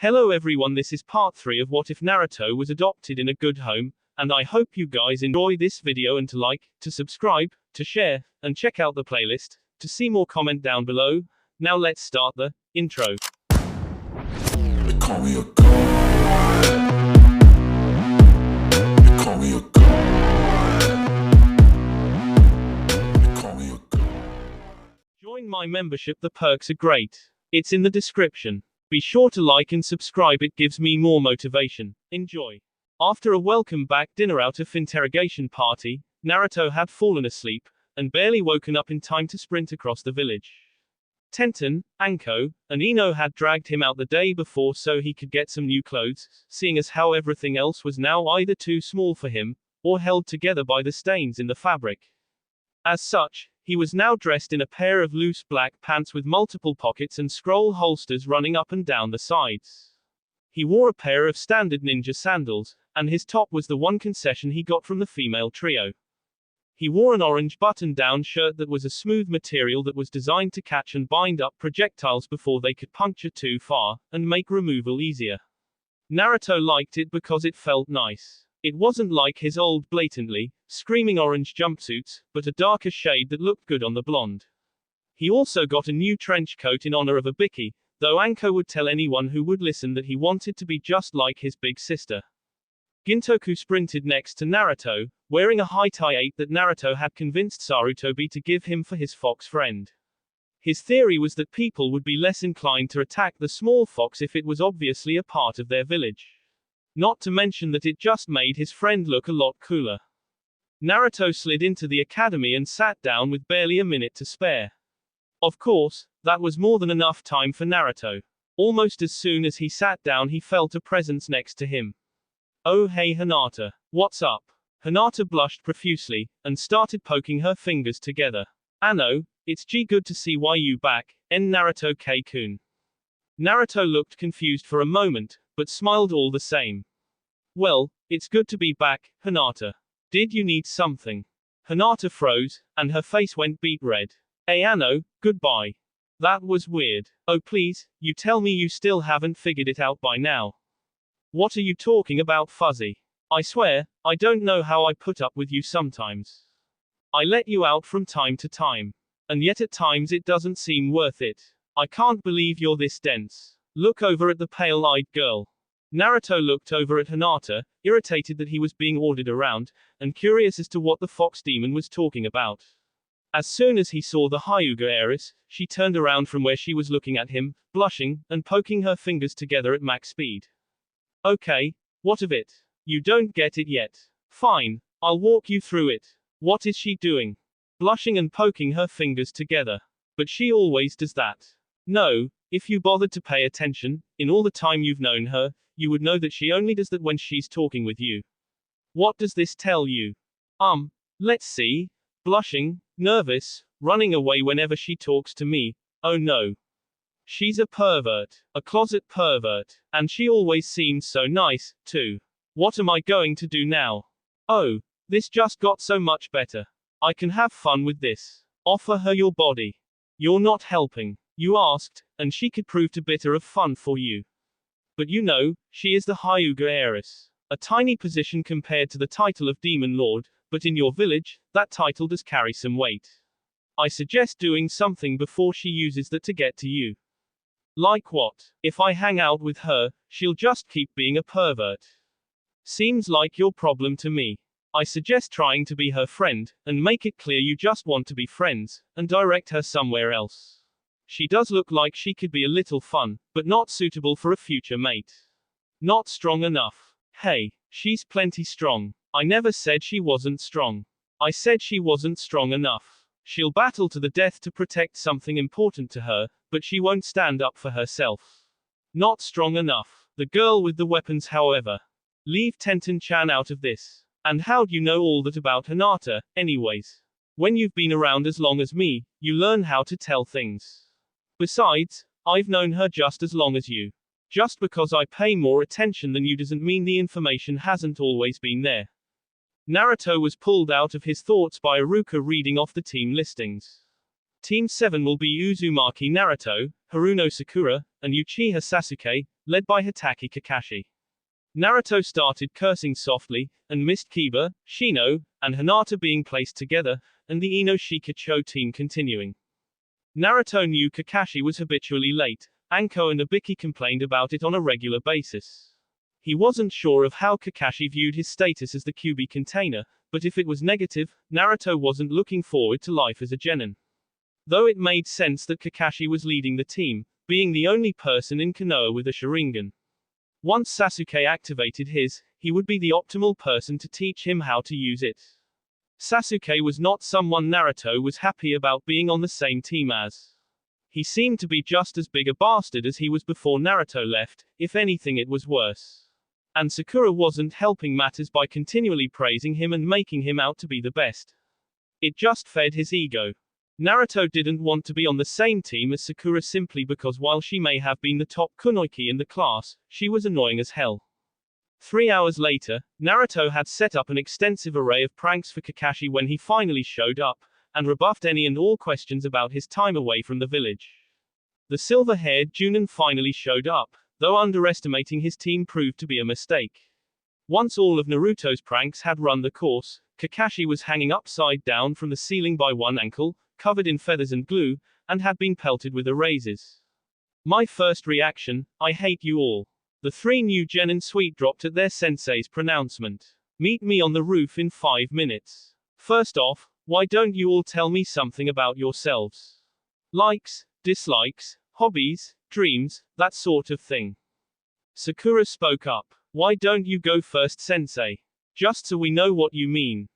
Hello everyone, this is part 3 of What If Naruto Was Adopted in a Good Home, and I hope you guys enjoy this video and to like, to subscribe, to share, and check out the playlist, to see more comment down below. Now let's start the intro. They call me a god. They call me a god. They call me a god. Join my membership, the perks are great. It's in the description. Be sure to like and subscribe, it gives me more motivation. Enjoy. After a welcome back dinner out of interrogation party, Naruto had fallen asleep, and barely woken up in time to sprint across the village. Tenten, Anko, and Ino had dragged him out the day before so he could get some new clothes, seeing as how everything else was now either too small for him, or held together by the stains in the fabric. As such, he was now dressed in a pair of loose black pants with multiple pockets and scroll holsters running up and down the sides. He wore a pair of standard ninja sandals, and his top was the one concession he got from the female trio. He wore an orange button-down shirt that was a smooth material that was designed to catch and bind up projectiles before they could puncture too far, and make removal easier. Naruto liked it because it felt nice. It wasn't like his old blatantly screaming orange jumpsuits, but a darker shade that looked good on the blonde. He also got a new trench coat in honor of Ibiki, though Anko would tell anyone who would listen that he wanted to be just like his big sister. Gintoku sprinted next to Naruto, wearing a high-tie 8 that Naruto had convinced Sarutobi to give him for his fox friend. His theory was that people would be less inclined to attack the small fox if it was obviously a part of their village. Not to mention that it just made his friend look a lot cooler. Naruto slid into the academy and sat down with barely a minute to spare. Of course, that was more than enough time for Naruto. Almost as soon as he sat down he felt a presence next to him. Oh hey Hinata. What's up? Hinata blushed profusely, and started poking her fingers together. Ano, it's good to see you back, Naruto K-kun. Naruto looked confused for a moment, but smiled all the same. Well, it's good to be back, Hinata. Did you need something? Hinata froze, and her face went beet red. Hey Ano, goodbye. That was weird. Oh please, you tell me you still haven't figured it out by now. What are you talking about, Fuzzy? I swear, I don't know how I put up with you sometimes. I let you out from time to time. And yet at times it doesn't seem worth it. I can't believe you're this dense. Look over at the pale-eyed girl. Naruto looked over at Hinata, irritated that he was being ordered around, and curious as to what the fox demon was talking about. As soon as he saw the Hyuga heiress, she turned around from where she was looking at him, blushing, and poking her fingers together at max speed. Okay, what of it? You don't get it yet. Fine, I'll walk you through it. What is she doing? Blushing and poking her fingers together. But she always does that. No, if you bothered to pay attention, in all the time you've known her, you would know that she only does that when she's talking with you. What does this tell you? Let's see. Blushing, nervous, running away whenever she talks to me. Oh no. She's a pervert. A closet pervert. And she always seems so nice, too. What am I going to do now? Oh, this just got so much better. I can have fun with this. Offer her your body. You're not helping. You asked, and she could prove to bitter of fun for you. But you know, she is the Hyuga heiress. A tiny position compared to the title of Demon Lord, but in your village, that title does carry some weight. I suggest doing something before she uses that to get to you. Like what? If I hang out with her, she'll just keep being a pervert. Seems like your problem to me. I suggest trying to be her friend, and make it clear you just want to be friends, and direct her somewhere else. She does look like she could be a little fun, but not suitable for a future mate. Not strong enough. Hey, she's plenty strong. I never said she wasn't strong. I said she wasn't strong enough. She'll battle to the death to protect something important to her, but she won't stand up for herself. Not strong enough. The girl with the weapons, however. Leave Tenten-chan out of this. And how'd you know all that about Hinata, anyways? When you've been around as long as me, you learn how to tell things. Besides, I've known her just as long as you. Just because I pay more attention than you doesn't mean the information hasn't always been there. Naruto was pulled out of his thoughts by Iruka reading off the team listings. Team 7 will be Uzumaki Naruto, Haruno Sakura, and Uchiha Sasuke, led by Hitaki Kakashi. Naruto started cursing softly, and missed Kiba, Shino, and Hinata being placed together, and the Ino Shikacho team continuing. Naruto knew Kakashi was habitually late. Anko and Ibiki complained about it on a regular basis. He wasn't sure of how Kakashi viewed his status as the Kyuubi container, but if it was negative, Naruto wasn't looking forward to life as a genin. Though it made sense that Kakashi was leading the team, being the only person in Konoha with a Sharingan. Once Sasuke activated his, he would be the optimal person to teach him how to use it. Sasuke was not someone Naruto was happy about being on the same team as. He seemed to be just as big a bastard as he was before Naruto left, if anything it was worse. And Sakura wasn't helping matters by continually praising him and making him out to be the best. It just fed his ego. Naruto didn't want to be on the same team as Sakura simply because while she may have been the top kunoichi in the class, she was annoying as hell. 3 hours later, Naruto had set up an extensive array of pranks for Kakashi when he finally showed up, and rebuffed any and all questions about his time away from the village. The silver-haired Junin finally showed up, though underestimating his team proved to be a mistake. Once all of Naruto's pranks had run the course, Kakashi was hanging upside down from the ceiling by one ankle, covered in feathers and glue, and had been pelted with erasers. My first reaction, I hate you all. The 3 new genin sweet dropped at their sensei's pronouncement. Meet me on the roof in 5 minutes. First off, why don't you all tell me something about yourselves? Likes, dislikes, hobbies, dreams, that sort of thing. Sakura spoke up. Why don't you go first, sensei? Just so we know what you mean.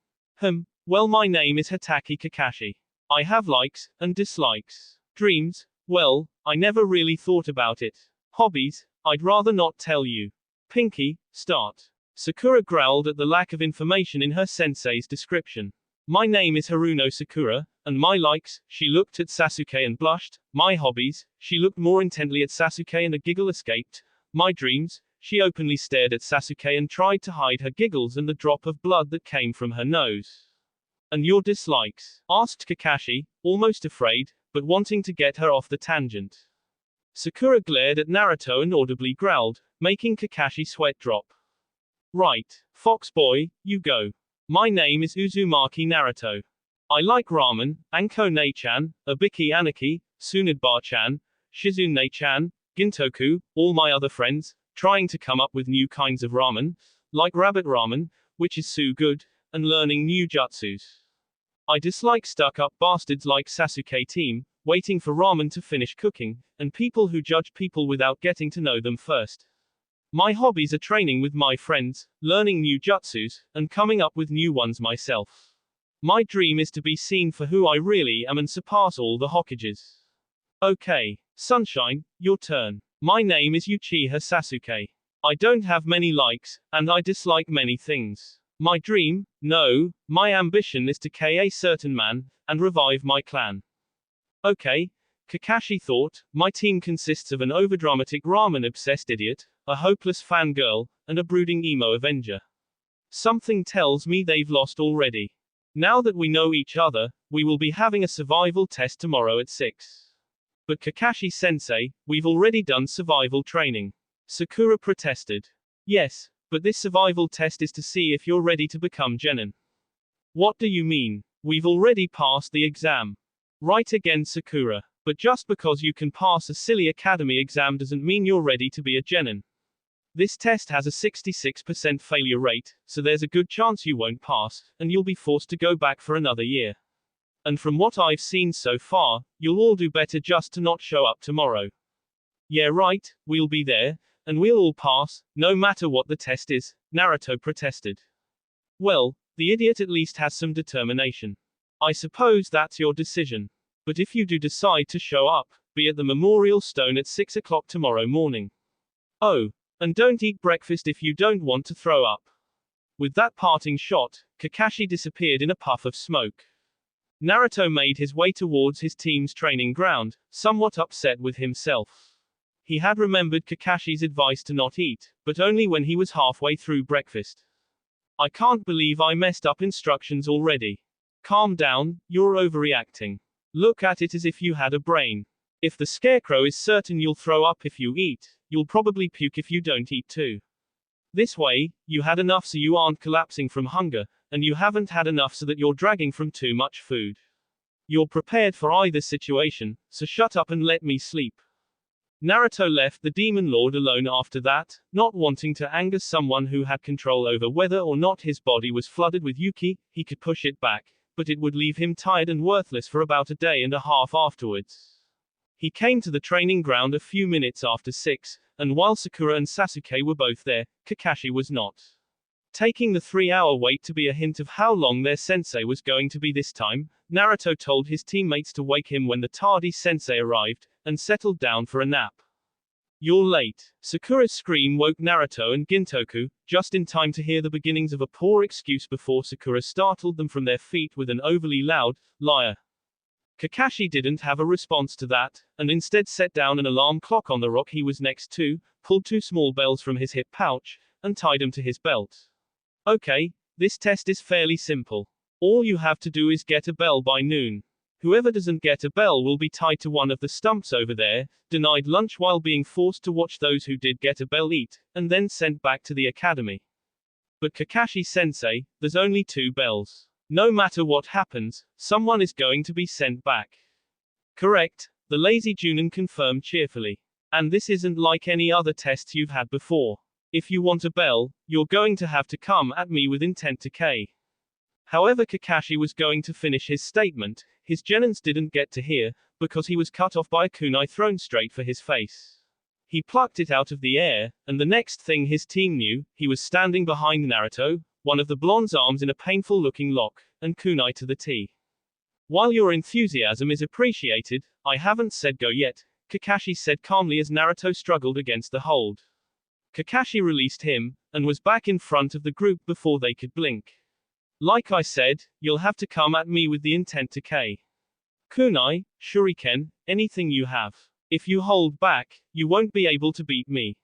Well, my name is Hitaki Kakashi. I have likes, and dislikes. Dreams, well, I never really thought about it. Hobbies, I'd rather not tell you. Pinky, start. Sakura growled at the lack of information in her sensei's description. My name is Haruno Sakura, and my likes, she looked at Sasuke and blushed. My hobbies, she looked more intently at Sasuke and a giggle escaped. My dreams, she openly stared at Sasuke and tried to hide her giggles and the drop of blood that came from her nose. And your dislikes? Asked Kakashi, almost afraid, but wanting to get her off the tangent. Sakura glared at Naruto and audibly growled, making Kakashi sweat drop. Right, fox boy, you go. My name is Uzumaki Naruto. I like ramen, Anko-ne-chan, Ibiki Aniki, Tsunade-chan, Shizune-chan, Gintoku, all my other friends, trying to come up with new kinds of ramen, like rabbit ramen, which is so good, and learning new jutsus. I dislike stuck-up bastards like Sasuke team, waiting for ramen to finish cooking, and people who judge people without getting to know them first. My hobbies are training with my friends, learning new jutsus, and coming up with new ones myself. My dream is to be seen for who I really am and surpass all the Hokages. Okay, Sunshine, your turn. My name is Uchiha Sasuke. I don't have many likes, and I dislike many things. My dream, no, my ambition is to kill a certain man, and revive my clan. Okay, Kakashi thought, my team consists of an overdramatic ramen-obsessed idiot, a hopeless fangirl, and a brooding emo avenger. Something tells me they've lost already. Now that we know each other, we will be having a survival test tomorrow at 6. But Kakashi-sensei, we've already done survival training. Sakura protested. Yes, but this survival test is to see if you're ready to become genin. What do you mean? We've already passed the exam. Right again, Sakura. But just because you can pass a silly academy exam doesn't mean you're ready to be a genin. This test has a 66% failure rate, so there's a good chance you won't pass, and you'll be forced to go back for another year. And from what I've seen so far, you'll all do better just to not show up tomorrow. Yeah, right, we'll be there, and we'll all pass, no matter what the test is, Naruto protested. Well, the idiot at least has some determination. I suppose that's your decision. But if you do decide to show up, be at the memorial stone at 6 o'clock tomorrow morning. Oh, and don't eat breakfast if you don't want to throw up. With that parting shot, Kakashi disappeared in a puff of smoke. Naruto made his way towards his team's training ground, somewhat upset with himself. He had remembered Kakashi's advice to not eat, but only when he was halfway through breakfast. I can't believe I messed up instructions already. Calm down, you're overreacting. Look at it as if you had a brain. If the scarecrow is certain you'll throw up if you eat, you'll probably puke if you don't eat too. This way, you had enough so you aren't collapsing from hunger, and you haven't had enough so that you're dragging from too much food. You're prepared for either situation, so shut up and let me sleep. Naruto left the demon lord alone after that, not wanting to anger someone who had control over whether or not his body was flooded with yuki. He could push it back, but it would leave him tired and worthless for about a day and a half afterwards. He came to the training ground a few minutes after 6, and while Sakura and Sasuke were both there, Kakashi was not. Taking the 3-hour wait to be a hint of how long their sensei was going to be this time, Naruto told his teammates to wake him when the tardy sensei arrived, and settled down for a nap. You're late. Sakura's scream woke Naruto and Gintoku, just in time to hear the beginnings of a poor excuse before Sakura startled them from their feet with an overly loud, liar. Kakashi didn't have a response to that, and instead set down an alarm clock on the rock he was next to, pulled 2 small bells from his hip pouch, and tied them to his belt. Okay, this test is fairly simple. All you have to do is get a bell by noon. Whoever doesn't get a bell will be tied to one of the stumps over there, denied lunch while being forced to watch those who did get a bell eat, and then sent back to the academy. But Kakashi-sensei, there's only 2 bells. No matter what happens, someone is going to be sent back. Correct, the lazy Junin confirmed cheerfully. And this isn't like any other tests you've had before. If you want a bell, you're going to have to come at me with intent to K. However, Kakashi was going to finish his statement, his genins didn't get to hear, because he was cut off by a kunai thrown straight for his face. He plucked it out of the air, and the next thing his team knew, he was standing behind Naruto, one of the blonde's arms in a painful-looking lock, and kunai to the T. While your enthusiasm is appreciated, I haven't said go yet, Kakashi said calmly as Naruto struggled against the hold. Kakashi released him, and was back in front of the group before they could blink. Like I said, you'll have to come at me with the intent to K. Kunai, shuriken, anything you have. If you hold back, you won't be able to beat me.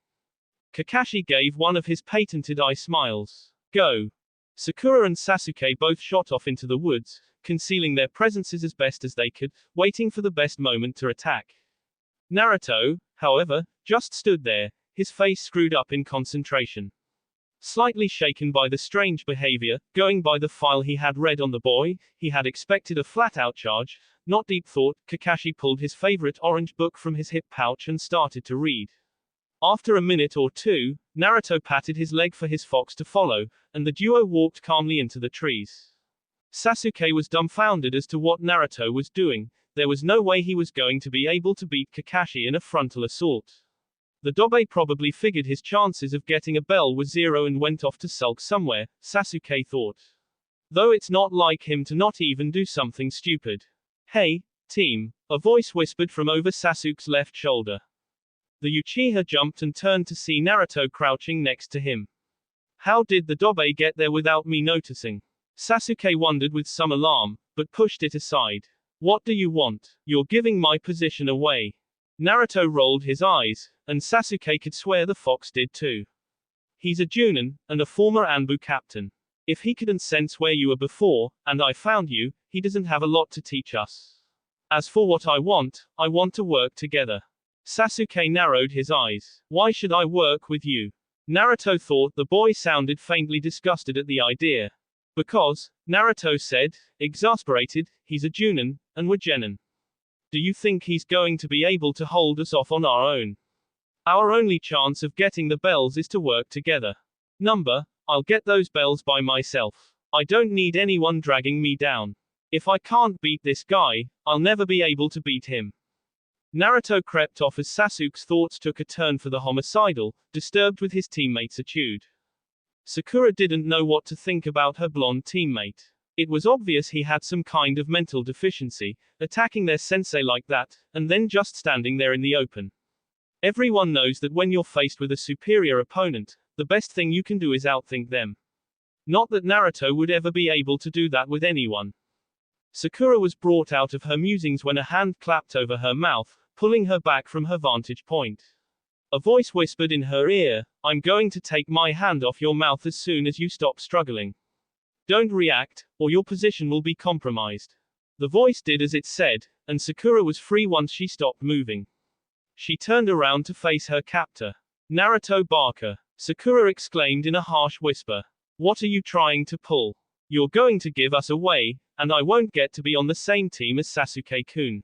Kakashi gave one of his patented eye smiles. Go. Sakura and Sasuke both shot off into the woods, concealing their presences as best as they could, waiting for the best moment to attack. Naruto, however, just stood there, his face screwed up in concentration. Slightly shaken by the strange behavior, going by the file he had read on the boy, he had expected a flat-out charge. Not deep thought, Kakashi pulled his favorite orange book from his hip pouch and started to read. After a minute or two, Naruto patted his leg for his fox to follow, and the duo walked calmly into the trees. Sasuke was dumbfounded as to what Naruto was doing. There was no way he was going to be able to beat Kakashi in a frontal assault. The Dobe probably figured his chances of getting a bell were 0 and went off to sulk somewhere, Sasuke thought. Though it's not like him to not even do something stupid. Hey, team, a voice whispered from over Sasuke's left shoulder. The Uchiha jumped and turned to see Naruto crouching next to him. How did the Dobe get there without me noticing? Sasuke wondered with some alarm, but pushed it aside. What do you want? You're giving my position away. Naruto rolled his eyes, and Sasuke could swear the fox did too. He's a Junin, and a former Anbu captain. If he couldn't sense where you were before, and I found you, he doesn't have a lot to teach us. As for what I want to work together. Sasuke narrowed his eyes. Why should I work with you? Naruto thought the boy sounded faintly disgusted at the idea. Because, Naruto said, exasperated, he's a Junin, and we're genin. Do you think he's going to be able to hold us off on our own? Our only chance of getting the bells is to work together. I'll get those bells by myself. I don't need anyone dragging me down. If I can't beat this guy, I'll never be able to beat him. Naruto crept off as Sasuke's thoughts took a turn for the homicidal, disturbed with his teammate's attitude. Sakura didn't know what to think about her blonde teammate. It was obvious he had some kind of mental deficiency, attacking their sensei like that, and then just standing there in the open. Everyone knows that when you're faced with a superior opponent, the best thing you can do is outthink them. Not that Naruto would ever be able to do that with anyone. Sakura was brought out of her musings when a hand clapped over her mouth, pulling her back from her vantage point. A voice whispered in her ear, I'm going to take my hand off your mouth as soon as you stop struggling. Don't react, or your position will be compromised. The voice did as it said, and Sakura was free once she stopped moving. She turned around to face her captor. Naruto Barker, Sakura exclaimed in a harsh whisper. What are you trying to pull? You're going to give us away, and I won't get to be on the same team as Sasuke-kun.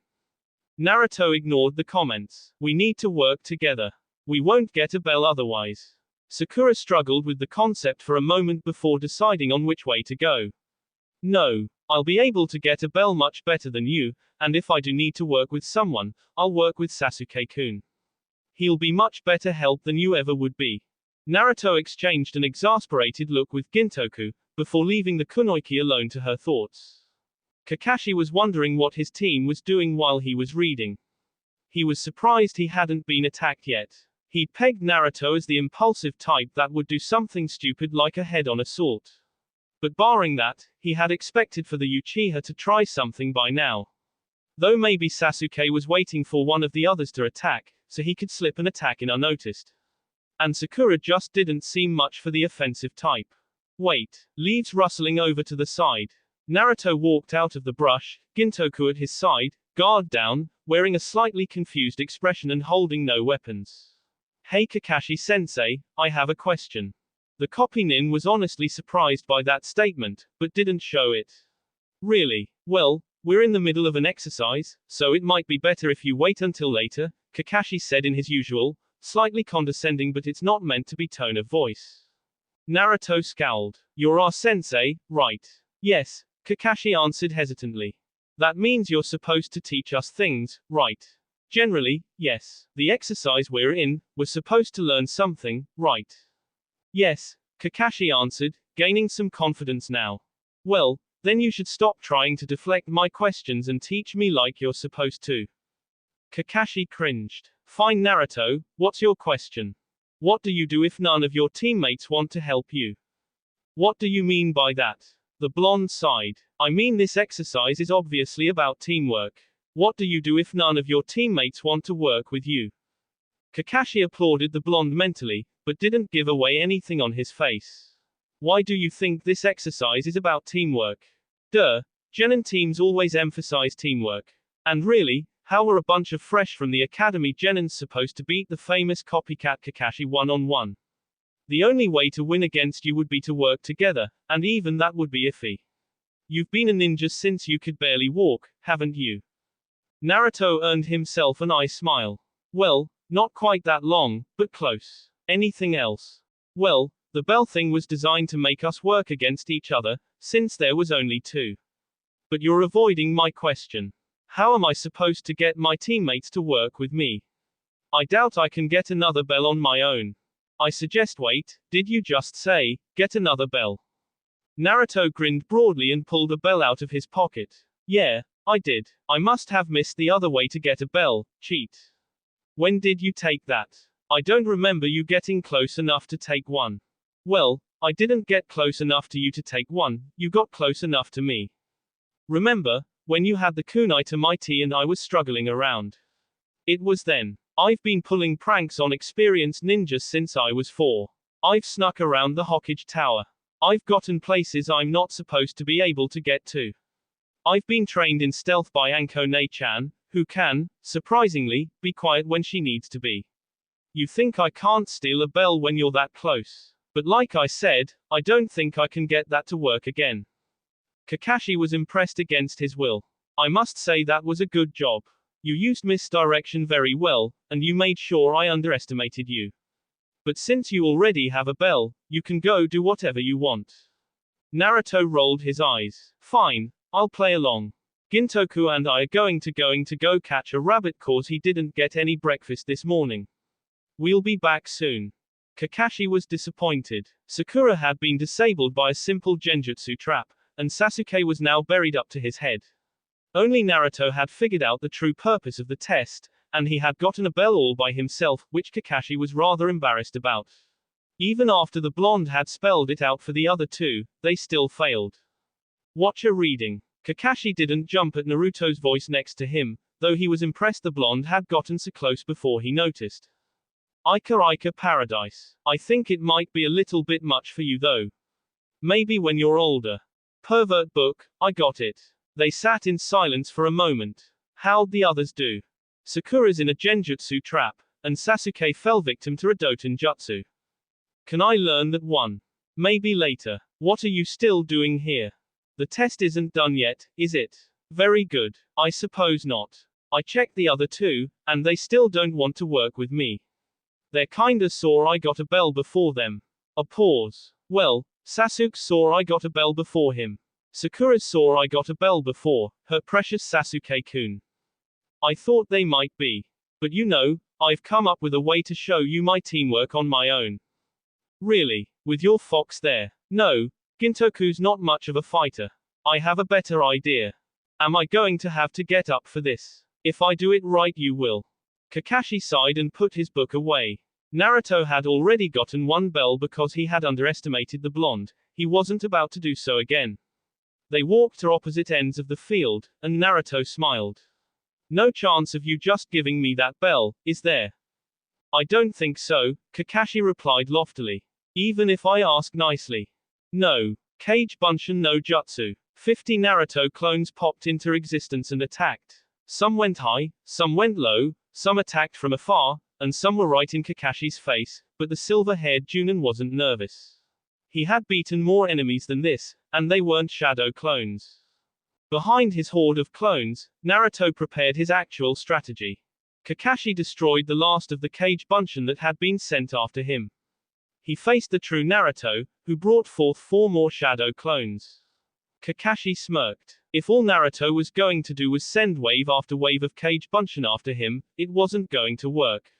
Naruto ignored the comments. We need to work together. We won't get a bell otherwise. Sakura struggled with the concept for a moment before deciding on which way to go. No, I'll be able to get a bell much better than you, and if I do need to work with someone, I'll work with Sasuke-kun. He'll be much better help than you ever would be. Naruto exchanged an exasperated look with Gintoku, before leaving the kunoichi alone to her thoughts. Kakashi was wondering what his team was doing while he was reading. He was surprised he hadn't been attacked yet. He pegged Naruto as the impulsive type that would do something stupid like a head-on assault. But barring that, he had expected for the Uchiha to try something by now. Though maybe Sasuke was waiting for one of the others to attack, so he could slip an attack in unnoticed. And Sakura just didn't seem much for the offensive type. Wait, leaves rustling over to the side. Naruto walked out of the brush, Gintoku at his side, guard down, wearing a slightly confused expression and holding no weapons. Hey Kakashi-sensei, I have a question. The copy nin was honestly surprised by that statement, but didn't show it. Really? Well, we're in the middle of an exercise, so it might be better if you wait until later, Kakashi said in his usual, slightly condescending but it's not meant to be tone of voice. Naruto scowled. You're our sensei, right? Yes, Kakashi answered hesitantly. That means you're supposed to teach us things, right? Generally, yes. The exercise we're in, we're supposed to learn something, right? Yes, Kakashi answered, gaining some confidence now. Well, then you should stop trying to deflect my questions and teach me like you're supposed to. Kakashi cringed. Fine Naruto, what's your question? What do you do if none of your teammates want to help you? What do you mean by that? The blonde sighed. I mean this exercise is obviously about teamwork. What do you do if none of your teammates want to work with you? Kakashi applauded the blonde mentally, but didn't give away anything on his face. Why do you think this exercise is about teamwork? Duh, Genin teams always emphasize teamwork. And really, how are a bunch of fresh from the academy Genins supposed to beat the famous copycat Kakashi one-on-one? The only way to win against you would be to work together, and even that would be iffy. You've been a ninja since you could barely walk, haven't you? Naruto earned himself an eye smile. Well, not quite that long, but close. Anything else? Well, the bell thing was designed to make us work against each other, since there was only two. But you're avoiding my question. How am I supposed to get my teammates to work with me? I doubt I can get another bell on my own. I suggest wait, did you just say, get another bell? Naruto grinned broadly and pulled a bell out of his pocket. Yeah, I did. I must have missed the other way to get a bell, cheat. When did you take that? I don't remember you getting close enough to take one. Well, I didn't get close enough to you to take one, you got close enough to me. Remember, when you had the kunai to my tea and I was struggling around? It was then. I've been pulling pranks on experienced ninjas since I was 4. I've snuck around the Hokage Tower. I've gotten places I'm not supposed to be able to get to. I've been trained in stealth by Anko Ne-chan, who can, surprisingly, be quiet when she needs to be. You think I can't steal a bell when you're that close? But like I said, I don't think I can get that to work again. Kakashi was impressed against his will. I must say that was a good job. You used misdirection very well, and you made sure I underestimated you. But since you already have a bell, you can go do whatever you want. Naruto rolled his eyes. Fine, I'll play along. Gintoku and I are going to go catch a rabbit cause he didn't get any breakfast this morning. We'll be back soon. Kakashi was disappointed. Sakura had been disabled by a simple genjutsu trap, and Sasuke was now buried up to his head. Only Naruto had figured out the true purpose of the test, and he had gotten a bell all by himself, which Kakashi was rather embarrassed about. Even after the blonde had spelled it out for the other two, they still failed. Watcher reading. Kakashi didn't jump at Naruto's voice next to him, though he was impressed the blonde had gotten so close before he noticed. Ika paradise. I think it might be a little bit much for you though. Maybe when you're older. Pervert book, I got it. They sat in silence for a moment. How'd the others do? Sakura's in a genjutsu trap, and Sasuke fell victim to a Doton jutsu. Can I learn that one? Maybe later. What are you still doing here? The test isn't done yet, is it? Very good. I suppose not. I checked the other two, and they still don't want to work with me. They're kinda sore I got a bell before them. A pause. Well, Sasuke saw I got a bell before him. Sakura saw I got a bell before her precious Sasuke-kun. I thought they might be. But you know, I've come up with a way to show you my teamwork on my own. Really? With your fox there? No, Gintoku's not much of a fighter. I have a better idea. Am I going to have to get up for this? If I do it right you will. Kakashi sighed and put his book away. Naruto had already gotten one bell because he had underestimated the blonde. He wasn't about to do so again. They walked to opposite ends of the field, and Naruto smiled. No chance of you just giving me that bell, is there? I don't think so, Kakashi replied loftily. Even if I ask nicely. No. Kage Bunshin no Jutsu. 50 Naruto clones popped into existence and attacked. Some went high, some went low, some attacked from afar, and some were right in Kakashi's face, but the silver-haired Junin wasn't nervous. He had beaten more enemies than this, and they weren't shadow clones. Behind his horde of clones, Naruto prepared his actual strategy. Kakashi destroyed the last of the Kage Bunshin that had been sent after him. He faced the true Naruto, who brought forth 4 more shadow clones. Kakashi smirked. If all Naruto was going to do was send wave after wave of Kage Bunshin after him, it wasn't going to work.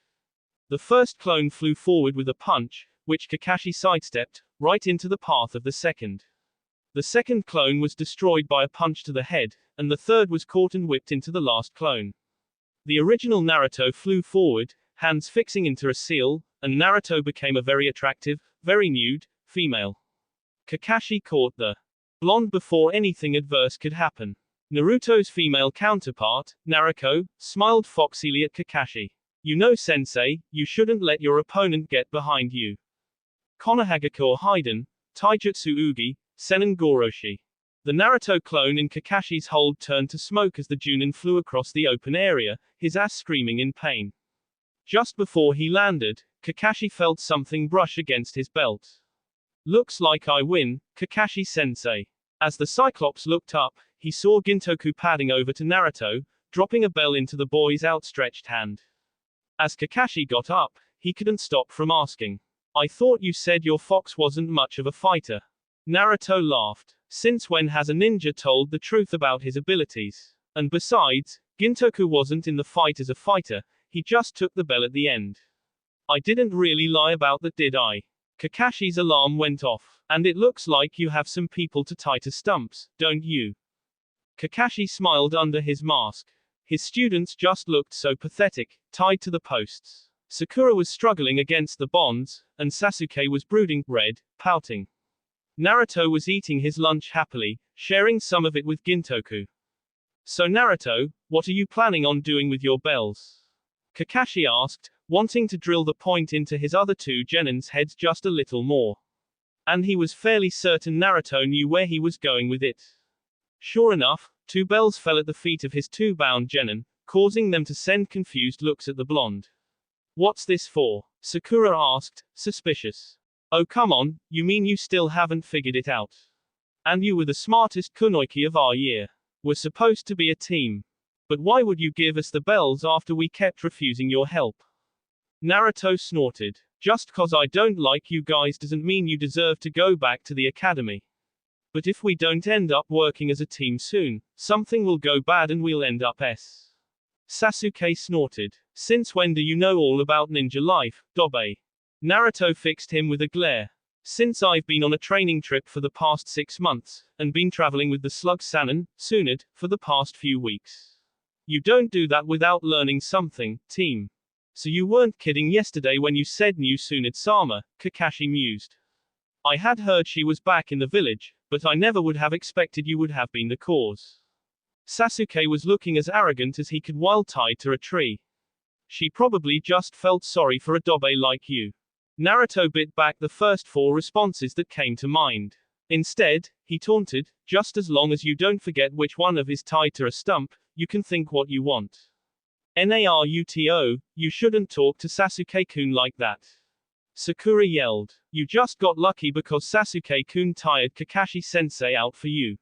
The first clone flew forward with a punch, which Kakashi sidestepped, right into the path of the second. The second clone was destroyed by a punch to the head, and the third was caught and whipped into the last clone. The original Naruto flew forward, hands fixing into a seal, and Naruto became a very attractive, very nude, female. Kakashi caught the blonde before anything adverse could happen. Naruto's female counterpart, Naruko, smiled foxily at Kakashi. You know sensei, you shouldn't let your opponent get behind you. Konohagakure Haiden, Taijutsu Ugi, Senin Goroshi. The Naruto clone in Kakashi's hold turned to smoke as the Junin flew across the open area, his ass screaming in pain. Just before he landed, Kakashi felt something brush against his belt. Looks like I win, Kakashi-sensei. As the Cyclops looked up, he saw Gintoku padding over to Naruto, dropping a bell into the boy's outstretched hand. As Kakashi got up, he couldn't stop from asking. I thought you said your fox wasn't much of a fighter. Naruto laughed. Since when has a ninja told the truth about his abilities? And besides, Gintoku wasn't in the fight as a fighter, he just took the bell at the end. I didn't really lie about that, did I? Kakashi's alarm went off. And it looks like you have some people to tie to stumps, don't you? Kakashi smiled under his mask. His students just looked so pathetic, tied to the posts. Sakura was struggling against the bonds, and Sasuke was brooding, red, pouting. Naruto was eating his lunch happily, sharing some of it with Gintoku. So Naruto, what are you planning on doing with your bells? Kakashi asked, wanting to drill the point into his other 2 genins' heads just a little more. And he was fairly certain Naruto knew where he was going with it. Sure enough, 2 bells fell at the feet of his 2 bound genin, causing them to send confused looks at the blonde. What's this for? Sakura asked, suspicious. Oh come on, you mean you still haven't figured it out? And you were the smartest kunoichi of our year. We're supposed to be a team. But why would you give us the bells after we kept refusing your help? Naruto snorted. Just 'cause I don't like you guys doesn't mean you deserve to go back to the academy. But if we don't end up working as a team soon, something will go bad and we'll end up s. Sasuke snorted. Since when do you know all about ninja life, Dobe? Naruto fixed him with a glare. Since I've been on a training trip for the past 6 months, and been traveling with the slug Sannin, Tsunade, for the past few weeks. You don't do that without learning something, team. So you weren't kidding yesterday when you said knew Tsunade-sama, Kakashi mused. I had heard she was back in the village, but I never would have expected you would have been the cause. Sasuke was looking as arrogant as he could while tied to a tree. She probably just felt sorry for a Dobe like you. Naruto bit back the first 4 responses that came to mind. Instead, he taunted, just as long as you don't forget which one of is tied to a stump, you can think what you want. Naruto, you shouldn't talk to Sasuke-kun like that. Sakura yelled. You just got lucky because Sasuke-kun tired Kakashi-sensei out for you.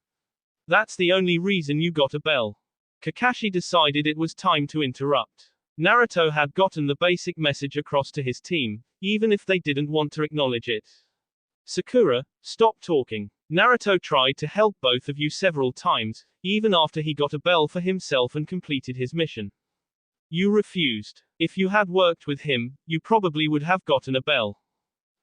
That's the only reason you got a bell. Kakashi decided it was time to interrupt. Naruto had gotten the basic message across to his team, even if they didn't want to acknowledge it. Sakura, stop talking. Naruto tried to help both of you several times, even after he got a bell for himself and completed his mission. You refused. If you had worked with him, you probably would have gotten a bell.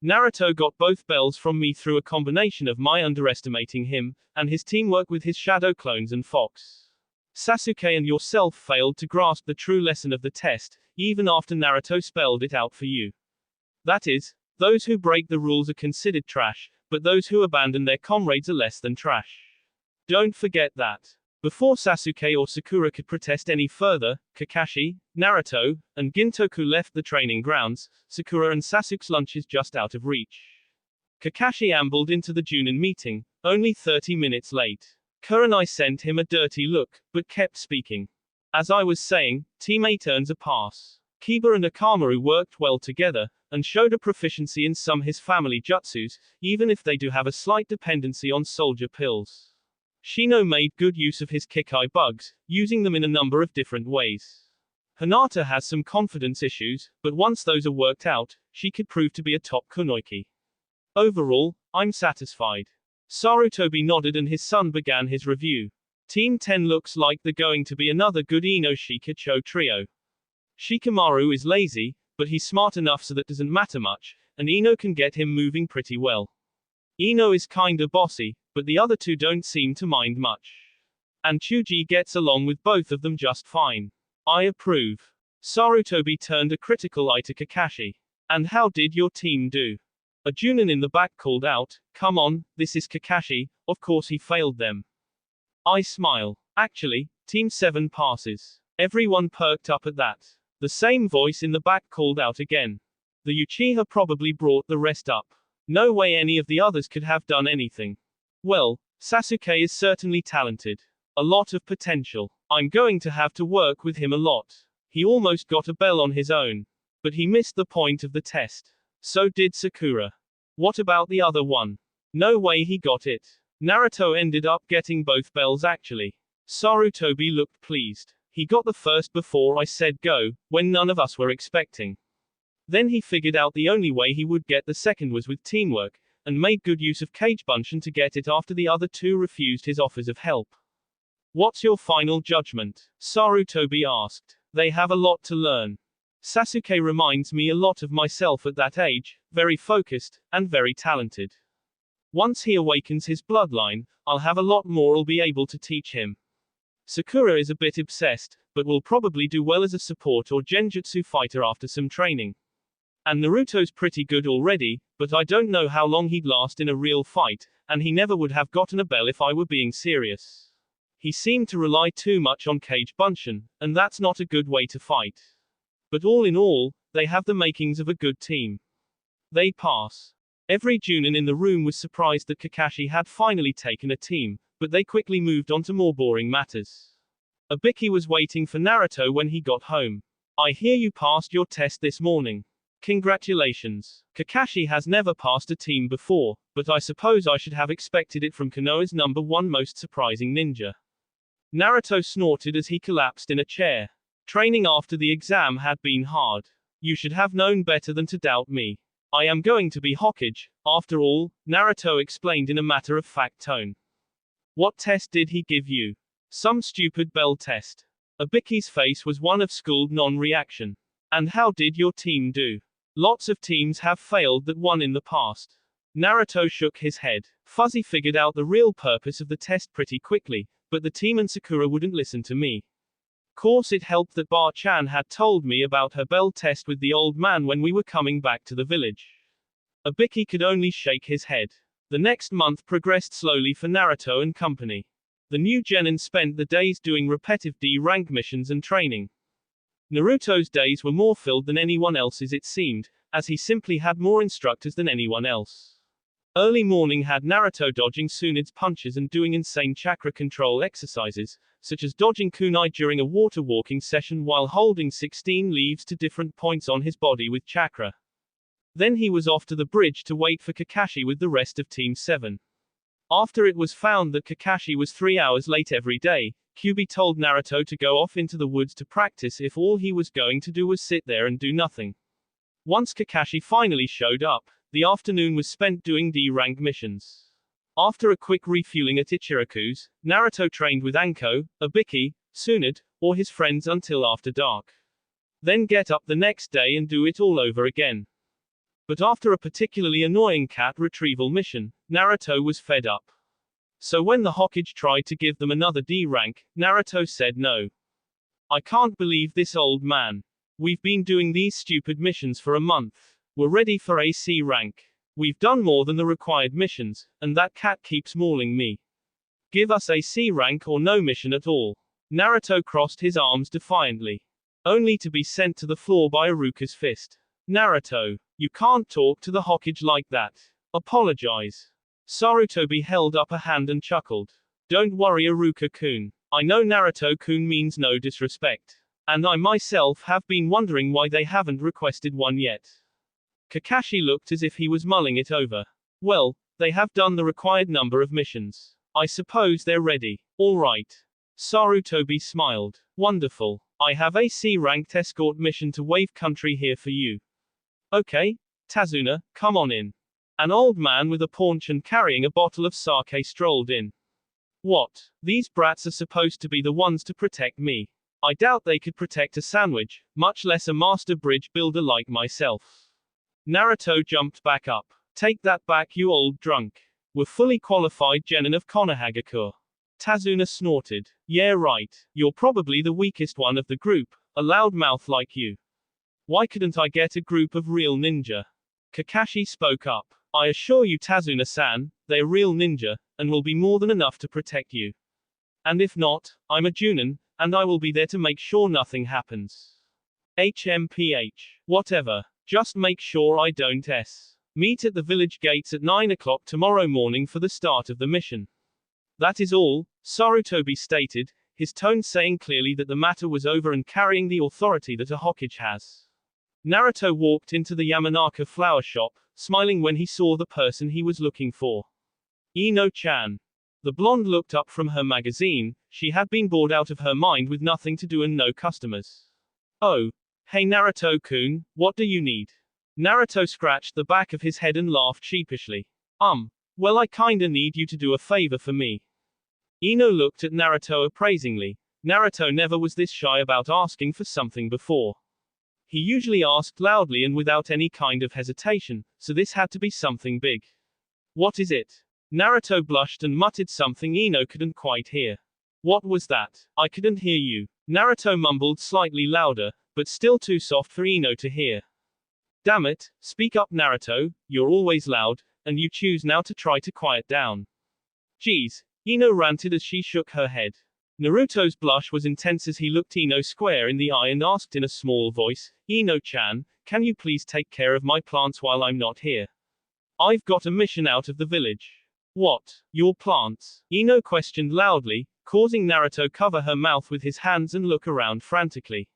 Naruto got both bells from me through a combination of my underestimating him, and his teamwork with his shadow clones and Fox. Sasuke and yourself failed to grasp the true lesson of the test, even after Naruto spelled it out for you. That is, those who break the rules are considered trash, but those who abandon their comrades are less than trash. Don't forget that. Before Sasuke or Sakura could protest any further, Kakashi, Naruto, and Gintoku left the training grounds, Sakura and Sasuke's lunches just out of reach. Kakashi ambled into the Junin meeting, only 30 minutes late. Kurenai sent him a dirty look, but kept speaking. As I was saying, Team 8 earns a pass. Kiba and Akamaru worked well together, and showed a proficiency in some his family jutsus, even if they do have a slight dependency on soldier pills. Shino made good use of his Kikai bugs, using them in a number of different ways. Hinata has some confidence issues, but once those are worked out, she could prove to be a top kunoichi. Overall, I'm satisfied. Sarutobi nodded and his son began his review. Team 10 looks like they're going to be another good Ino Shikacho trio. Shikamaru is lazy, but he's smart enough so that doesn't matter much, and Ino can get him moving pretty well. Ino is kinda bossy, but the other two don't seem to mind much. And Chuji gets along with both of them just fine. I approve. Sarutobi turned a critical eye to Kakashi. And how did your team do? A Junin in the back called out, come on, this is Kakashi, of course he failed them. I smile. Actually, Team 7 passes. Everyone perked up at that. The same voice in the back called out again. The Uchiha probably brought the rest up. No way any of the others could have done anything. Well, Sasuke is certainly talented. A lot of potential. I'm going to have to work with him a lot. He almost got a bell on his own. But he missed the point of the test. So did Sakura. What about the other one? No way he got it. Naruto ended up getting both bells actually. Sarutobi looked pleased. He got the first before I said go, when none of us were expecting. Then he figured out the only way he would get the second was with teamwork, and made good use of Cage Bunshin to get it after the other two refused his offers of help. What's your final judgment? Sarutobi asked. They have a lot to learn. Sasuke reminds me a lot of myself at that age, very focused, and very talented. Once he awakens his bloodline, I'll have a lot more I'll be able to teach him. Sakura is a bit obsessed, but will probably do well as a support or genjutsu fighter after some training. And Naruto's pretty good already, but I don't know how long he'd last in a real fight, and he never would have gotten a bell if I were being serious. He seemed to rely too much on Cage Bunshin, and that's not a good way to fight. But all in all, they have the makings of a good team. They pass. Every Junin in the room was surprised that Kakashi had finally taken a team, but they quickly moved on to more boring matters. Ibiki was waiting for Naruto when he got home. I hear you passed your test this morning. Congratulations. Kakashi has never passed a team before, but I suppose I should have expected it from Konoha's #1 most surprising ninja. Naruto snorted as he collapsed in a chair. Training after the exam had been hard. You should have known better than to doubt me. I am going to be Hokage, after all, Naruto explained in a matter-of-fact tone. What test did he give you? Some stupid bell test. Ibiki's face was one of schooled non-reaction. And how did your team do? Lots of teams have failed that won in the past. Naruto shook his head. Fuzzy figured out the real purpose of the test pretty quickly, but the team and Sakura wouldn't listen to me. Course it helped that Bar-chan had told me about her bell test with the old man when we were coming back to the village. Ibiki could only shake his head. The next month progressed slowly for Naruto and company. The new genin spent the days doing repetitive D-rank missions and training. Naruto's days were more filled than anyone else's it seemed, as he simply had more instructors than anyone else. Early morning had Naruto dodging Tsunade's punches and doing insane chakra control exercises, such as dodging kunai during a water walking session while holding 16 leaves to different points on his body with chakra. Then he was off to the bridge to wait for Kakashi with the rest of Team 7. After it was found that Kakashi was 3 hours late every day, Kyuubi told Naruto to go off into the woods to practice if all he was going to do was sit there and do nothing. Once Kakashi finally showed up, the afternoon was spent doing D-rank missions. After a quick refueling at Ichiraku's, Naruto trained with Anko, Obiki, Tsunade, or his friends until after dark. Then get up the next day and do it all over again. But after a particularly annoying cat retrieval mission, Naruto was fed up. So when the Hokage tried to give them another D rank, Naruto said no. I can't believe this old man. We've been doing these stupid missions for a month. We're ready for a C rank. We've done more than the required missions, and that cat keeps mauling me. Give us a C rank or no mission at all. Naruto crossed his arms defiantly. Only to be sent to the floor by Iruka's fist. Naruto, you can't talk to the Hokage like that. Apologize. Sarutobi held up a hand and chuckled. Don't worry Iruka-kun. I know Naruto-kun means no disrespect. And I myself have been wondering why they haven't requested one yet. Kakashi looked as if he was mulling it over. Well, they have done the required number of missions. I suppose they're ready. All right. Sarutobi smiled. Wonderful. I have a C-ranked escort mission to Wave Country here for you. Okay, Tazuna, come on in. An old man with a paunch and carrying a bottle of sake strolled in. What? These brats are supposed to be the ones to protect me. I doubt they could protect a sandwich, much less a master bridge builder like myself. Naruto jumped back up. Take that back you old drunk. We're fully qualified genin of Konohagakure. Tazuna snorted. Yeah right. You're probably the weakest one of the group, a loudmouth like you. Why couldn't I get a group of real ninja? Kakashi spoke up. I assure you Tazuna-san, they're real ninja, and will be more than enough to protect you. And if not, I'm a Junin, and I will be there to make sure nothing happens. HMPH. Whatever. Just make sure I don't meet at the village gates at 9 o'clock tomorrow morning for the start of the mission. That is all, Sarutobi stated, his tone saying clearly that the matter was over and carrying the authority that a Hokage has. Naruto walked into the Yamanaka flower shop, smiling when he saw the person he was looking for. Ino-chan. The blonde looked up from her magazine. She had been bored out of her mind with nothing to do and no customers. Oh. Hey Naruto-kun, what do you need? Naruto scratched the back of his head and laughed sheepishly. Well I kinda need you to do a favor for me. Ino looked at Naruto appraisingly. Naruto never was this shy about asking for something before. He usually asked loudly and without any kind of hesitation, so this had to be something big. What is it? Naruto blushed and muttered something Ino couldn't quite hear. What was that? I couldn't hear you. Naruto mumbled slightly louder, but still too soft for Ino to hear. Damn it, speak up Naruto, you're always loud, and you choose now to try to quiet down. Geez, Ino ranted as she shook her head. Naruto's blush was intense as he looked Ino square in the eye and asked in a small voice, Ino-chan, can you please take care of my plants while I'm not here? I've got a mission out of the village. What? Your plants? Ino questioned loudly, causing Naruto cover her mouth with his hands and look around frantically.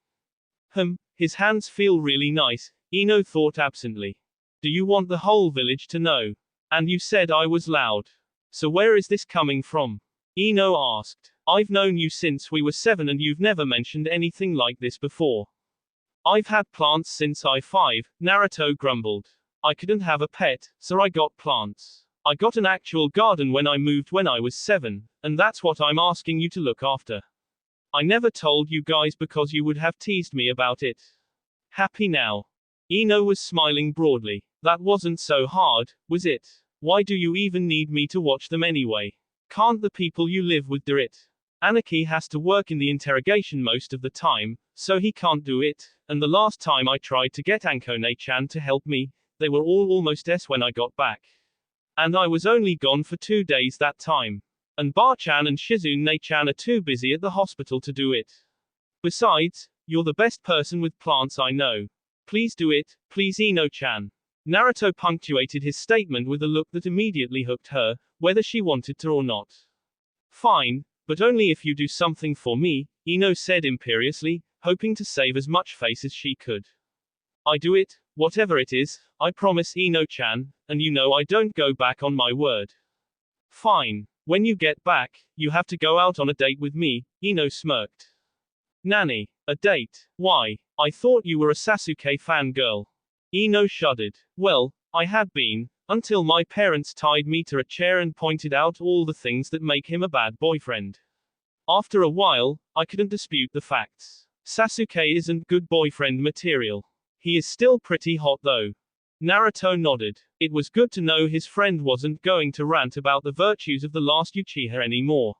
His hands feel really nice, Ino thought absently. Do you want the whole village to know? And you said I was loud. So where is this coming from? Ino asked. I've known you since we were 7 and you've never mentioned anything like this before. I've had plants since I 5, Naruto grumbled. I couldn't have a pet, so I got plants. I got an actual garden when I moved when I was 7, and that's what I'm asking you to look after. I never told you guys because you would have teased me about it. Happy now? Ino was smiling broadly. That wasn't so hard, was it? Why do you even need me to watch them anyway? Can't the people you live with do it? Anarchy has to work in the interrogation most of the time, so he can't do it, and the last time I tried to get Ankone-chan to help me, they were all almost when I got back. And I was only gone for 2 days that time. And Bar-chan and Shizune-chan are too busy at the hospital to do it. Besides, you're the best person with plants I know. Please do it, please Ino-chan. Naruto punctuated his statement with a look that immediately hooked her, whether she wanted to or not. Fine, but only if you do something for me, Ino said imperiously, hoping to save as much face as she could. I do it, whatever it is, I promise Ino-chan, and you know I don't go back on my word. Fine. When you get back, you have to go out on a date with me, Ino smirked. Nani? A date? Why? I thought you were a Sasuke fangirl. Ino shuddered. Well, I had been, until my parents tied me to a chair and pointed out all the things that make him a bad boyfriend. After a while, I couldn't dispute the facts. Sasuke isn't good boyfriend material. He is still pretty hot though. Naruto nodded. It was good to know his friend wasn't going to rant about the virtues of the last Uchiha anymore.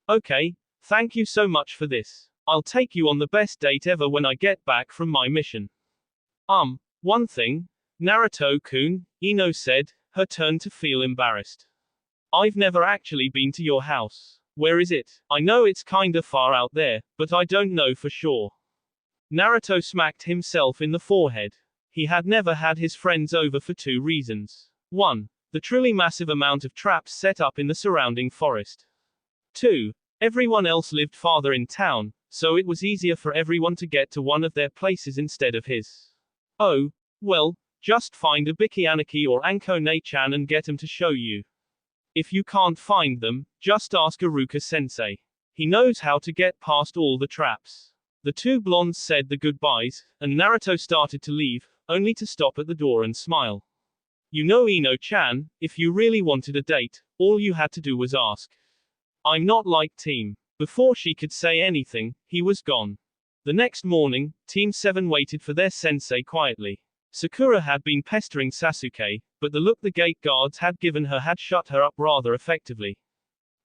Okay, thank you so much for this. I'll take you on the best date ever when I get back from my mission. One thing, Naruto-kun, Ino said, her turn to feel embarrassed. I've never actually been to your house. Where is it? I know it's kinda far out there, but I don't know for sure. Naruto smacked himself in the forehead. He had never had his friends over for two reasons. 1. The truly massive amount of traps set up in the surrounding forest. 2. Everyone else lived farther in town, so it was easier for everyone to get to one of their places instead of his. Oh, well, just find a Biki Aniki or Anko Ne-chan and get him to show you. If you can't find them, just ask Iruka-sensei. He knows how to get past all the traps. The two blondes said the goodbyes, and Naruto started to leave, only to stop at the door and smile. You know Ino-chan, if you really wanted a date, all you had to do was ask. I'm not like Team. Before she could say anything, he was gone. The next morning, Team 7 waited for their sensei quietly. Sakura had been pestering Sasuke, but the look the gate guards had given her had shut her up rather effectively.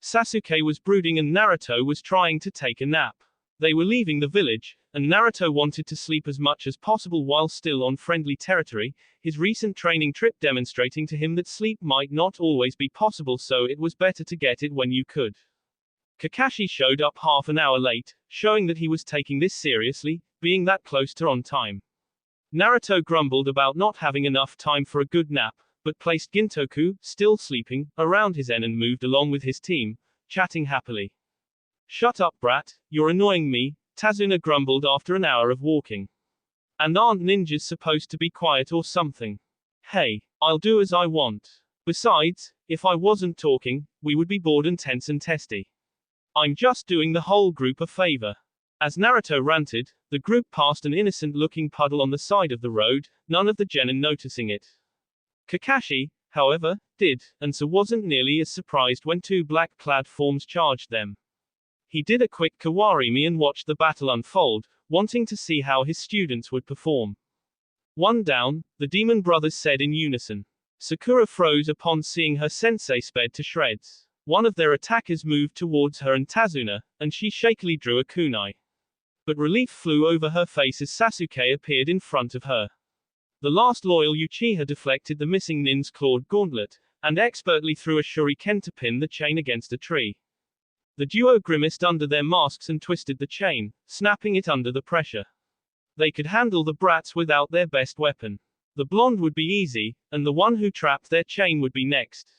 Sasuke was brooding and Naruto was trying to take a nap. They were leaving the village, and Naruto wanted to sleep as much as possible while still on friendly territory, his recent training trip demonstrating to him that sleep might not always be possible, so it was better to get it when you could. Kakashi showed up half an hour late, showing that he was taking this seriously, being that close to on time. Naruto grumbled about not having enough time for a good nap, but placed Gintoku, still sleeping, around his end and moved along with his team, chatting happily. Shut up, brat, you're annoying me, Tazuna grumbled after an hour of walking. And aren't ninjas supposed to be quiet or something? Hey, I'll do as I want. Besides, if I wasn't talking, we would be bored and tense and testy. I'm just doing the whole group a favor. As Naruto ranted, the group passed an innocent-looking puddle on the side of the road, none of the genin noticing it. Kakashi, however, did, and so wasn't nearly as surprised when two black-clad forms charged them. He did a quick kawarimi and watched the battle unfold, wanting to see how his students would perform. One down, the demon brothers said in unison. Sakura froze upon seeing her sensei sped to shreds. One of their attackers moved towards her and Tazuna, and she shakily drew a kunai. But relief flew over her face as Sasuke appeared in front of her. The last loyal Uchiha deflected the missing nin's clawed gauntlet, and expertly threw a shuriken to pin the chain against a tree. The duo grimaced under their masks and twisted the chain, snapping it under the pressure. They could handle the brats without their best weapon. The blonde would be easy, and the one who trapped their chain would be next.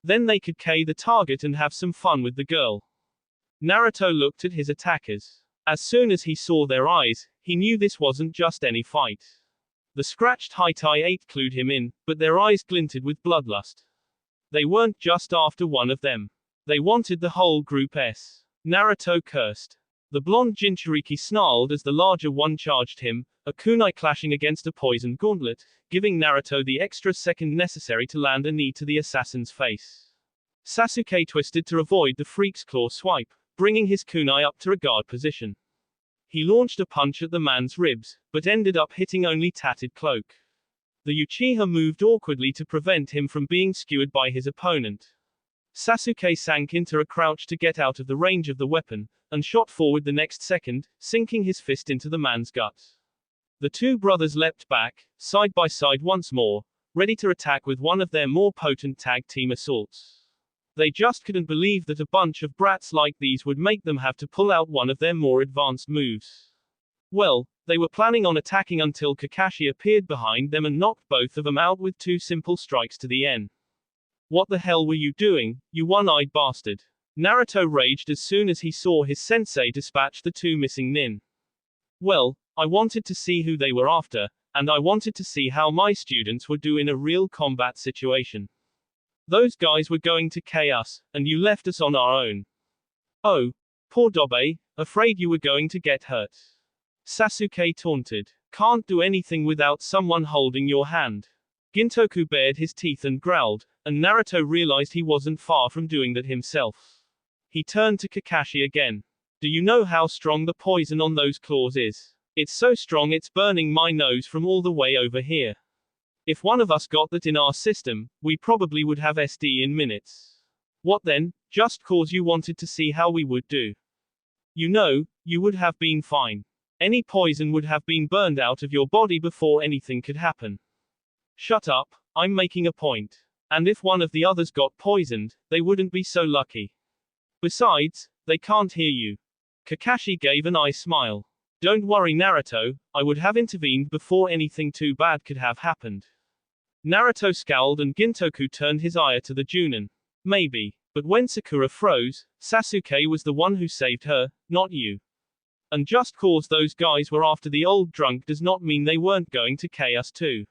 Then they could K the target and have some fun with the girl. Naruto looked at his attackers. As soon as he saw their eyes, he knew this wasn't just any fight. The scratched Hitai 8 clued him in, but their eyes glinted with bloodlust. They weren't just after one of them. They wanted the whole group S. Naruto cursed. The blonde Jinchuriki snarled as the larger one charged him, a kunai clashing against a poisoned gauntlet, giving Naruto the extra second necessary to land a knee to the assassin's face. Sasuke twisted to avoid the freak's claw swipe, bringing his kunai up to a guard position. He launched a punch at the man's ribs, but ended up hitting only tattered cloak. The Uchiha moved awkwardly to prevent him from being skewered by his opponent. Sasuke sank into a crouch to get out of the range of the weapon, and shot forward the next second, sinking his fist into the man's gut. The two brothers leapt back, side by side once more, ready to attack with one of their more potent tag team assaults. They just couldn't believe that a bunch of brats like these would make them have to pull out one of their more advanced moves. Well, They were planning on attacking until Kakashi appeared behind them and knocked both of them out with 2 simple strikes to the N. What the hell were you doing, you one-eyed bastard? Naruto raged as soon as he saw his sensei dispatch the 2 missing nin. Well, I wanted to see who they were after, and I wanted to see how my students would do in a real combat situation. Those guys were going to KO us, and you left us on our own. Oh, poor Dobe, afraid you were going to get hurt. Sasuke taunted. Can't do anything without someone holding your hand. Gintoku bared his teeth and growled, and Naruto realized he wasn't far from doing that himself. He turned to Kakashi again. Do you know how strong the poison on those claws is? It's so strong it's burning my nose from all the way over here. If one of us got that in our system, we probably would have SD in minutes. What then? Just cause you wanted to see how we would do. You know, you would have been fine. Any poison would have been burned out of your body before anything could happen. Shut up, I'm making a point. And if one of the others got poisoned, they wouldn't be so lucky. Besides, they can't hear you. Kakashi gave an eye smile. Don't worry Naruto, I would have intervened before anything too bad could have happened. Naruto scowled and Gintoku turned his ire to the Junin. Maybe, but when Sakura froze, Sasuke was the one who saved her, not you. And just cause those guys were after the old drunk does not mean they weren't going to KO us too.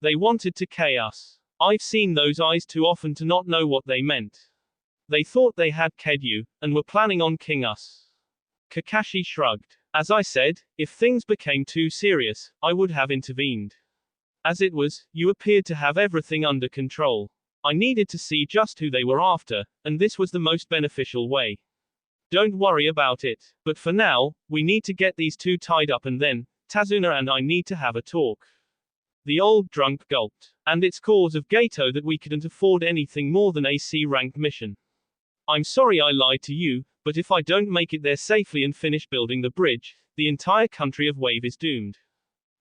They wanted to KO us. I've seen those eyes too often to not know what they meant. They thought they had KO'd you, and were planning on killing us. Kakashi shrugged. As I said, if things became too serious, I would have intervened. As it was, you appeared to have everything under control. I needed to see just who they were after, and this was the most beneficial way. Don't worry about it, but for now, we need to get these 2 tied up and then, Tazuna and I need to have a talk. The old drunk gulped. And it's cause of Gato that we couldn't afford anything more than a C-rank mission. I'm sorry I lied to you, but if I don't make it there safely and finish building the bridge, the entire country of Wave is doomed.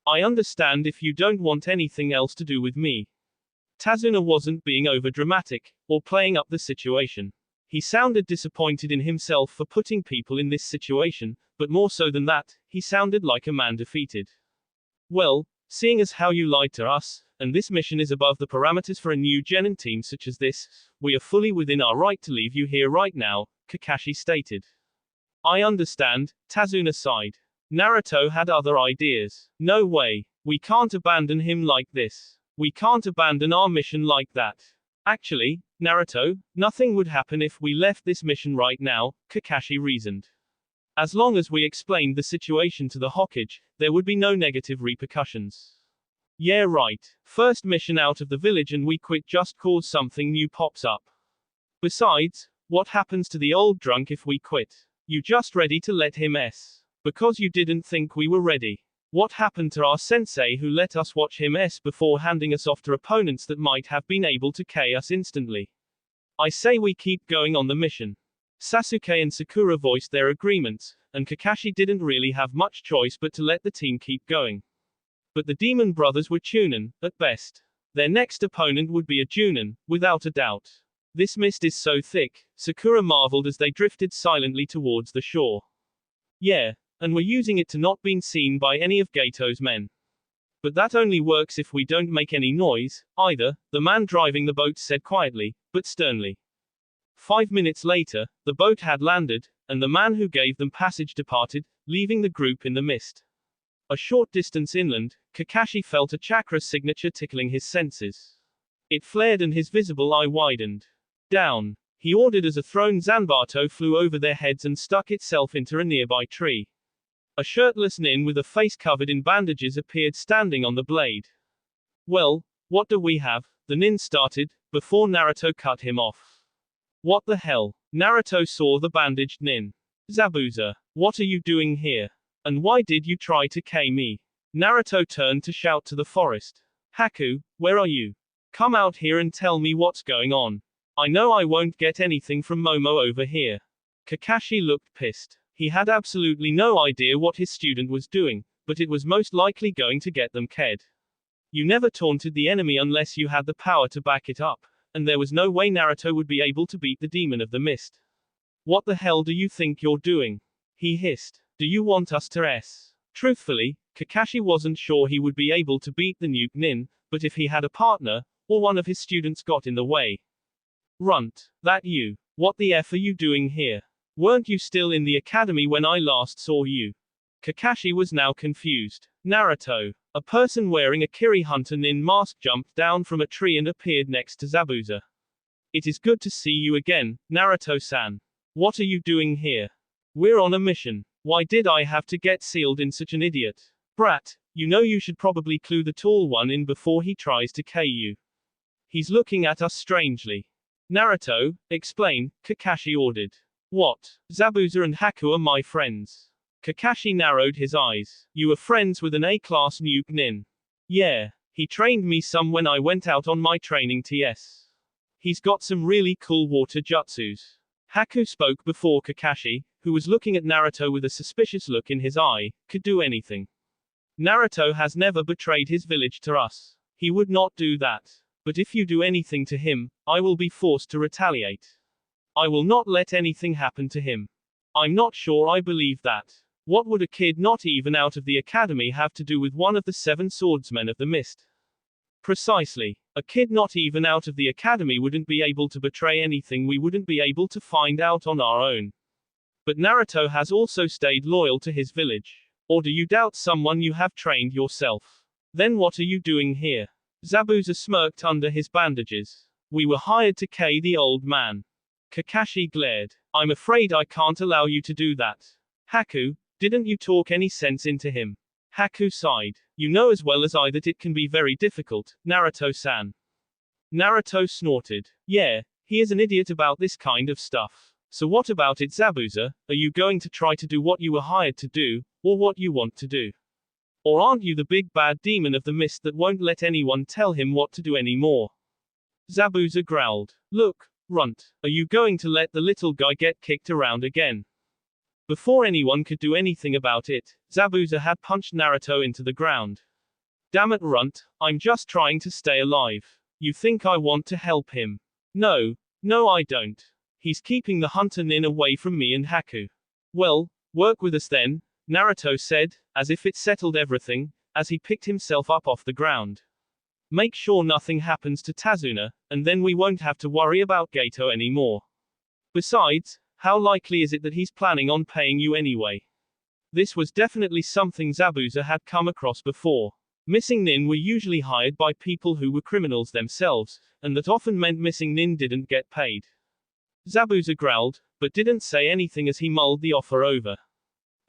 I understand if you don't want anything else to do with me. Tazuna wasn't being overdramatic, or playing up the situation. He sounded disappointed in himself for putting people in this situation, but more so than that, he sounded like a man defeated. Well, seeing as how you lied to us, and this mission is above the parameters for a new genin team such as this, we are fully within our right to leave you here right now, Kakashi stated. I understand, Tazuna sighed. Naruto had other ideas. No way. We can't abandon him like this. We can't abandon our mission like that. Actually, Naruto, nothing would happen if we left this mission right now, Kakashi reasoned. As long as we explained the situation to the Hokage, there would be no negative repercussions. Yeah right. First mission out of the village and we quit just cause something new pops up. Besides, what happens to the old drunk if we quit? You just ready to let him s. Because you didn't think we were ready. What happened to our sensei who let us watch him s before handing us off to opponents that might have been able to KO us instantly? I say we keep going on the mission. Sasuke and Sakura voiced their agreements, and Kakashi didn't really have much choice but to let the team keep going. But the Demon Brothers were Chunin, at best. Their next opponent would be a Junin, without a doubt. This mist is so thick, Sakura marveled as they drifted silently towards the shore. Yeah, and we're using it to not being seen by any of Gato's men. But that only works if we don't make any noise, either, the man driving the boat said quietly, but sternly. 5 minutes later, the boat had landed, and the man who gave them passage departed, leaving the group in the mist. A short distance inland, Kakashi felt a chakra signature tickling his senses. It flared and his visible eye widened. Down. He ordered as a thrown Zanbato flew over their heads and stuck itself into a nearby tree. A shirtless nin with a face covered in bandages appeared standing on the blade. Well, what do we have? The nin started, before Naruto cut him off. What the hell? Naruto saw the bandaged nin. Zabuza, what are you doing here? And why did you try to kill me? Naruto turned to shout to the forest. Haku, where are you? Come out here and tell me what's going on. I know I won't get anything from Momo over here. Kakashi looked pissed. He had absolutely no idea what his student was doing, but it was most likely going to get them killed. You never taunted the enemy unless you had the power to back it up, and there was no way Naruto would be able to beat the demon of the mist. What the hell do you think you're doing? He hissed. Do you want us to Truthfully, Kakashi wasn't sure he would be able to beat the nuke nin, but if he had a partner, or one of his students got in the way. Runt, that you. What the F are you doing here? Weren't you still in the academy when I last saw you? Kakashi was now confused. Naruto. A person wearing a Kiri Hunter nin mask jumped down from a tree and appeared next to Zabuza. It is good to see you again, Naruto-san. What are you doing here? We're on a mission. Why did I have to get sealed in such an idiot? Brat, you know you should probably clue the tall one in before he tries to K you. He's looking at us strangely. Naruto, explain, Kakashi ordered. What? Zabuza and Haku are my friends. Kakashi narrowed his eyes. You were friends with an A-class nuke nin. Yeah. He trained me some when I went out on my training TS. He's got some really cool water jutsus. Haku spoke before Kakashi, who was looking at Naruto with a suspicious look in his eye, could do anything. Naruto has never betrayed his village to us. He would not do that. But if you do anything to him, I will be forced to retaliate. I will not let anything happen to him. I'm not sure I believe that. What would a kid not even out of the academy have to do with one of the 7 swordsmen of the mist? Precisely. A kid not even out of the academy wouldn't be able to betray anything we wouldn't be able to find out on our own. But Naruto has also stayed loyal to his village. Or do you doubt someone you have trained yourself? Then what are you doing here? Zabuza smirked under his bandages. We were hired to K the old man. Kakashi glared. I'm afraid I can't allow you to do that. Haku, didn't you talk any sense into him? Haku sighed. You know as well as I that it can be very difficult, Naruto-san. Naruto snorted. Yeah, he is an idiot about this kind of stuff. So what about it, Zabuza? Are you going to try to do what you were hired to do, or what you want to do? Or aren't you the big bad demon of the mist that won't let anyone tell him what to do anymore? Zabuza growled. Look, Runt, are you going to let the little guy get kicked around again? Before anyone could do anything about it, Zabuza had punched Naruto into the ground. Damn it, Runt, I'm just trying to stay alive. You think I want to help him? No, I don't. He's keeping the Hunter nin away from me and Haku. Well, work with us then, Naruto said, as if it settled everything, as he picked himself up off the ground. Make sure nothing happens to Tazuna, and then we won't have to worry about Gato anymore. Besides, how likely is it that he's planning on paying you anyway? This was definitely something Zabuza had come across before. Missing nin were usually hired by people who were criminals themselves, and that often meant missing nin didn't get paid. Zabuza growled, but didn't say anything as he mulled the offer over.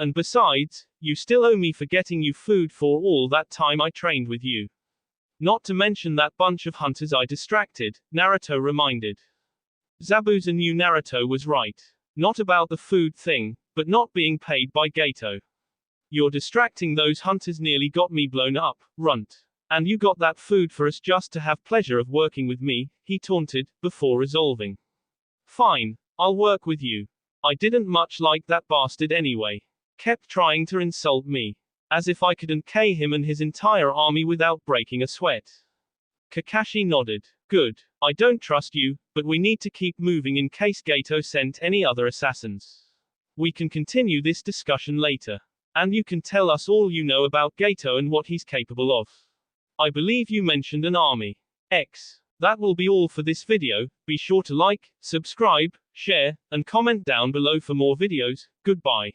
And besides, you still owe me for getting you food for all that time I trained with you. Not to mention that bunch of hunters I distracted, Naruto reminded. Zabuza knew Naruto was right. Not about the food thing, but not being paid by Gato. You're distracting those hunters nearly got me blown up, Runt. And you got that food for us just to have pleasure of working with me, he taunted, before resolving. Fine, I'll work with you. I didn't much like that bastard anyway. Kept trying to insult me. As if I couldn't K him and his entire army without breaking a sweat. Kakashi nodded. Good. I don't trust you, but we need to keep moving in case Gato sent any other assassins. We can continue this discussion later. And you can tell us all you know about Gato and what he's capable of. I believe you mentioned an army. X. That will be all for this video. Be sure to like, subscribe, share, and comment down below for more videos. Goodbye.